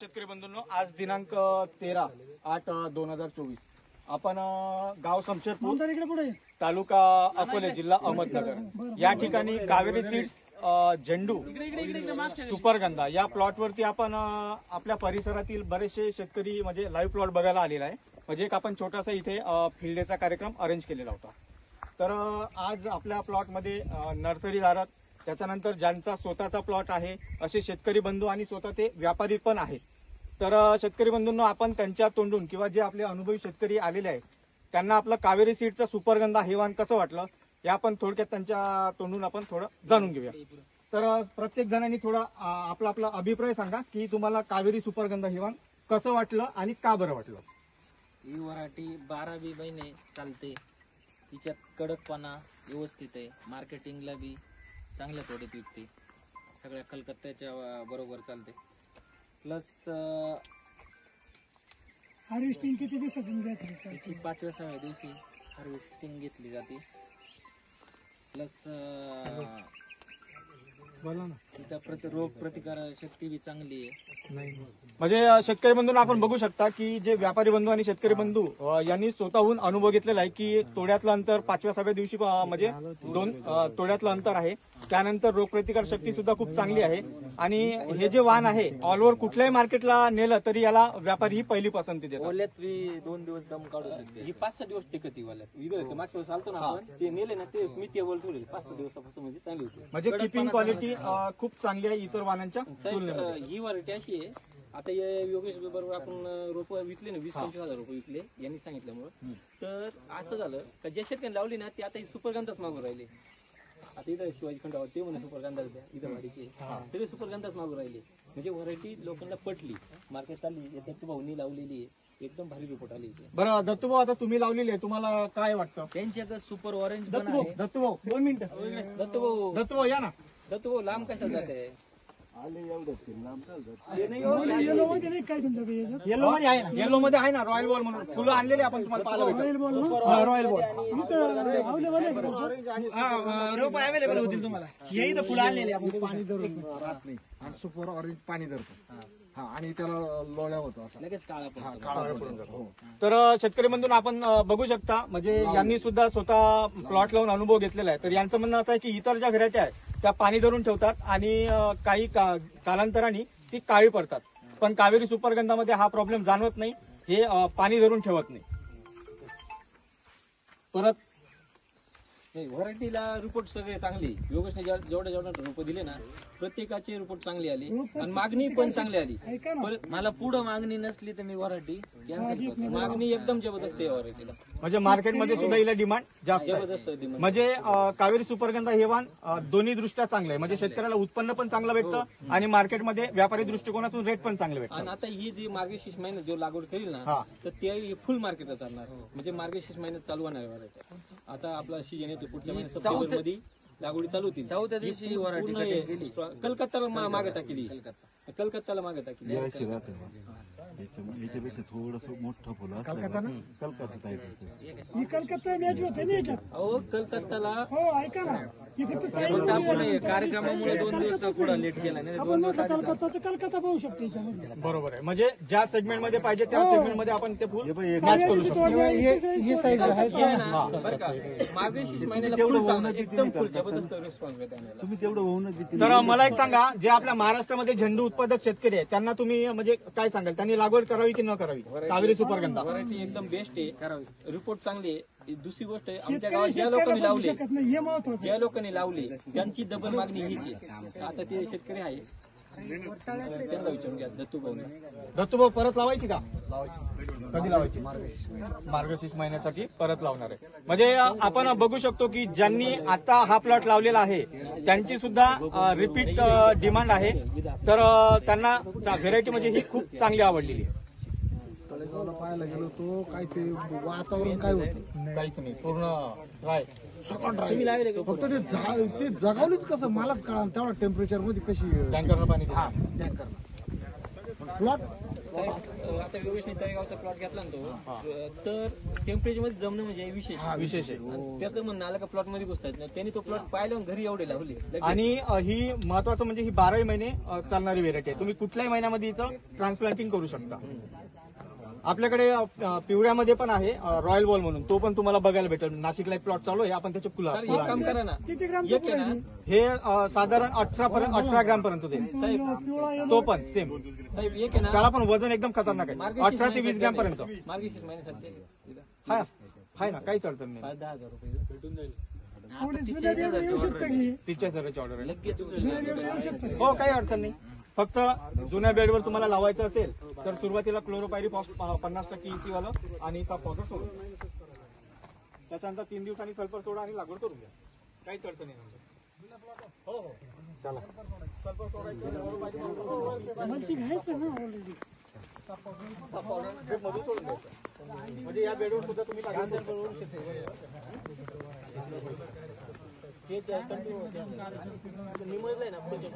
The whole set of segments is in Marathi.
शेतकरी बंधूंनो, आज दिनांक 13/8/2024 आपण गाव शमशेरपूर तालुका अकोले जिल्हा अहमदनगर या ठिकाणी कावेरी सीड्स झेंडू सुपरगंधा या प्लॉटवरती आपण आपल्या परिसरातील बरेचसे शेतकरी म्हणजे लाईव्ह प्लॉट बघायला आलेला आहे. म्हणजे एक आपण छोटासा इथे फील्ड डेचा कार्यक्रम अरेंज केलेला होता. तर आज आपल्या प्लॉटमध्ये नर्सरीधारक, त्याच्यानंतर ज्यांचा स्वतःचा प्लॉट आहे असे शेतकरी बंधू आणि स्वतः ते व्यापारी पण आहेत. तर शेतकरी बंधूंना आपण त्यांच्या तोंडून किंवा जे आपले अनुभवी शेतकरी आलेले आहेत त्यांना आपलं कावेरी सीडचं सुपरगंधा हे वाण कसं वाटलं हे आपण थोडक्यात त्यांच्या तोंडून आपण थोडं जाणून घेऊया. तर प्रत्येक जणांनी थोडा आपला आपला अभिप्राय सांगा की तुम्हाला कावेरी सुपरगंधा हे वाण कसं वाटलं आणि का बरं वाटलं. ही व्हरायटी 12 महिने चालते. तिच्यात कडकपणा व्यवस्थित आहे. मार्केटिंगला बी चांगल्या थोडीत विकते. सगळ्या कलकत्त्याच्या बरोबर चालते. प्लस हार्वेस्टिंग किती दिवसातून घेतली? तिची 5व्या-6व्या दिवशी हार्वेस्टिंग घेतली जाते. प्लस तिचा रोग प्रतिकार शक्ती बी चांगली आहे. म्हणजे शेतकरी बंधूंना आपण बघू शकता की जे व्यापारी बंधू आणि शेतकरी बंधू यांनी स्वतःहून अनुभव घेतलेला आहे की तोड्यातलं अंतर 5व्या-6व्या दिवशी म्हणजे 2 तोड्यातलं अंतर आहे. त्यानंतर रोगप्रतिकार शक्ती सुद्धा खूप चांगली आहे. आणि हे जे वाण आहे ऑल ओव्हर कुठल्याही मार्केटला नेलं तरी याला व्यापारी ही पहिली पसंती देतात. ओल्यात 2 दिवस दम काढू शकते. ही 5-6 दिवस टिकत ही ओल्यात. मागच्या वेळेस आलतो ना आपण, ते नेले ना ते मी टेबल ठेवले 5-6 दिवसापासून म्हणजे चांगली होती. म्हणजे किपिंग क्वालिटी खूप चांगली आहे इतर वाणांच्या तुलनेमध्ये. ही व्हरायटी अशी आहे. आता योगेश बरोबर आपण रोप विकले ना 20-25 हजार रुपये विकले यांनी सांगितल्यामुळे. तर असं झालं का ज्या शेतकऱ्यांनी लावली ना ते आता ही सुपरगंधाच मागून राहिले. आता इथं शिवाजी खंडावर ते म्हणे सुपरगंधा द्या, इथं वाढीचे सगळे सुपरगंधाच मागून राहिले. म्हणजे व्हरायटी लोकांना पटली, मार्केट आली. दत्तू भाऊनी लावलेली आहे, एकदम भारी रिपोर्ट आली. बरं दत्तू भाऊ, आता तुम्ही लावलेली आहे, तुम्हाला काय वाटतं? त्यांच्याकडे सुपर ऑरेंज दत्तू भाऊ 2 मिनिटं. दत्तू भाऊ या ना. दत्तू भाऊ लांब कशा जाते? येलो मध्ये नाही काय तुमच्याकडे? येलो मध्ये आहे ना, येलो मध्ये आहे ना रॉयल बॉल म्हणून फुलं आणलेली आपण तुम्हाला पाहायला भेटेल. रॉयल बॉल रोप अवेलेबल होतील तुम्हाला. हे इथं फुलं आणलेली आपण. पाणी धरून राहत नाही आणि सुपर ऑरेंज पाणी धरतो. हा, आणि त्याला लोळ्या होतो असा लगेच काळा काळा पडतो. तर शेतकरी बंधून आपण बघू शकता म्हणजे यांनी सुद्धा स्वतः प्लॉट लावून अनुभव घेतलेला आहे. तर यांचं म्हणणं असं आहे की इतर ज्या घराच्या आहेत त्या पाणी धरून ठेवतात आणि काही कालांतराने ती काळी पडतात. पण कावेरी सुपरगंधामध्ये हा प्रॉब्लेम जाणवत नाही, हे पाणी धरून ठेवत नाही. परत व्हरायटीला रिपोर्ट सगळे चांगले. योगेशने जेवढे रिपोर्ट दिले ना प्रत्येकाचे रिपोर्ट चांगले आले आणि मागणी पण चांगली आली. मला पुढे मागणी नसली तर मी व्हरायटी कॅन्सल करतो. मागणी एकदम जबरदस्त आहे व्हरायटीला. म्हणजे मार्केटमध्ये सुद्धा हिला डिमांड जास्त आहे. जबरदस्त आहे. म्हणजे कावेरी सुपरगंधा हे वाण दोन्ही दृष्ट्या चांगलं आहे. म्हणजे शेतकऱ्याला उत्पन्न पण चांगलं भेटतं आणि मार्केटमध्ये व्यापारी दृष्टिकोनातून रेट पण चांगले भेटतात. आणि आता ही जी मार्गशीर्ष महिन्यात जो लागवड करील ना तर ते फुल मार्केटला चालणार. म्हणजे मार्गशीर्ष महिन्यात चालू होणार व्हरायटी. आता आपला सीजन येतो पुढच्या महिन्यात सप्टेंबर मध्ये लागवडी चालू होती. 4थ्या दिवशी व्हरायटी केली. कलकत्ताला मागे टाकली. कलकत्ताला मागे टाकली. याच्यापेक्षा थोडस मोठं फुलं कलकत्ता मॅच होते ना याच्यात. अहो कलकत्ताला हो ऐका ना, आपण कार्यक्रमामुळे 2 दिवस पुढे लेट केला नाही. 2 दिवस कलकत्ता पाहू शकतो याच्यामध्ये. बरोबर आहे. म्हणजे ज्या सेगमेंट मध्ये पाहिजे त्या सेगमेंट मध्ये आपण ते फुल मॅच करू शकतो. ही साईज आहे बरं का. मार्गशीर्ष महिन्याला एकदम फुल जबरदस्त रिस्पॉन्स भेटला. तुम्ही तेवढं होऊन देते. तर मला एक सांगा, जे आपल्या महाराष्ट्रामध्ये झेंडू उत्पादक शेतकरी आहेत त्यांना तुम्ही म्हणजे काय सांगाल, त्यांनी लागवड करावी की न करावी कावेरी सुपरगंधा? व्हरायटी एकदम बेस्ट आहे. करावी. रिपोर्ट चांगली आहे. दुसरी गोष्ट आहे आमच्या गावात ज्या लोकांनी लावली त्यांची डबल मागणी हीच आहे. आता ते शेतकरी आहे त्यांना विचारून घ्या. दत्तू भाऊ परत लावायची का? कधी लावायची? मार्गशीर्ष महिन्यासाठी परत लावणार आहे. म्हणजे आपण बघू शकतो की ज्यांनी आता हा प्लॉट लावलेला आहे त्यांची सुद्धा रिपीट डिमांड आहे. तर त्यांना व्हेरायटी म्हणजे ही खूप चांगली आवडलेली आहे. तळेगावला पाहायला गेलो तो काय ते वातावरण काय होतं काहीच नाही, पूर्ण ड्राय. फक्त ते जगावलीच कसं मलाच कळा तेवढा टेम्परेचर मध्ये कशी टँकरनं पाणी टँकर प्लॉट साहेब आता योगेशने तळेगावचा प्लॉट घेतला ना तो तर टेम्परेचर मध्ये जमणं म्हणजे विशेष विशेष आहे. आणि त्याचं म्हणणं आलं का प्लॉट मध्ये घुसतात ना त्यांनी तो प्लॉट पाहिला आणि घरी एवढे लावले लगेच. आणि ही महत्वाचं म्हणजे ही 12 महिने चालणारी व्हेरायटी आहे. तुम्ही कुठल्याही महिन्यामध्ये इथं ट्रान्सप्लांटिंग करू शकता. आपल्याकडे पिवळ्यामध्ये पण आहे रॉयल बॉल म्हणून, तो पण तुम्हाला बघायला भेटेल. नाशिकला एक प्लॉट चालू आहे, आपण त्याचे फुलं तर एक काम करा ना एक आहे ना हे साधारण 18 ग्राम पर्यंत जाईल. साहेब तो पण सेम, साहेब एक आहे ना त्याला पण वजन एकदम खतरनाक आहे. 18 ते 20 ग्राम पर्यंत मार्गशीर्ष महिन्यासाठी आहे ना, काहीच अडचण नाही. 10,000 रुपये भेटून जाईल. तिच्या सरांची ऑर्डर आहे. लगेच हो, काही अडचण नाही. फक्त जुन्या बेडवर तुम्हाला लावायचं असेल तर सुरुवातीला क्लोरोपायरीफॉस 50% EC वालं आणि साफ पावडर सोडून, त्याच्यानंतर 3 दिवसांनी सल्फर सोडा आणि लागवड करून घ्या. काहीच अडचण नाही. हो हो, चला. सल्फर सोडायचं मधून सोडून द्यायचं. म्हणजे या बेडवर सुद्धा तुम्ही लागवड करू निमजलंय ना पुढे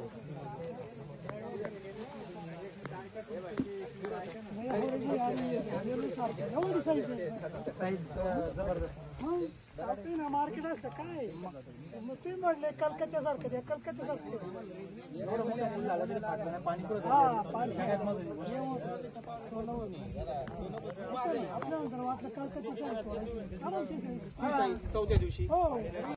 मार्केट असतं काय मग ते म्हणले कलकत्त्या सारखं कलकत्त्या सारखं आपल्या वाटलं कलकत्त्या सारखं चौथ्या दिवशी. हो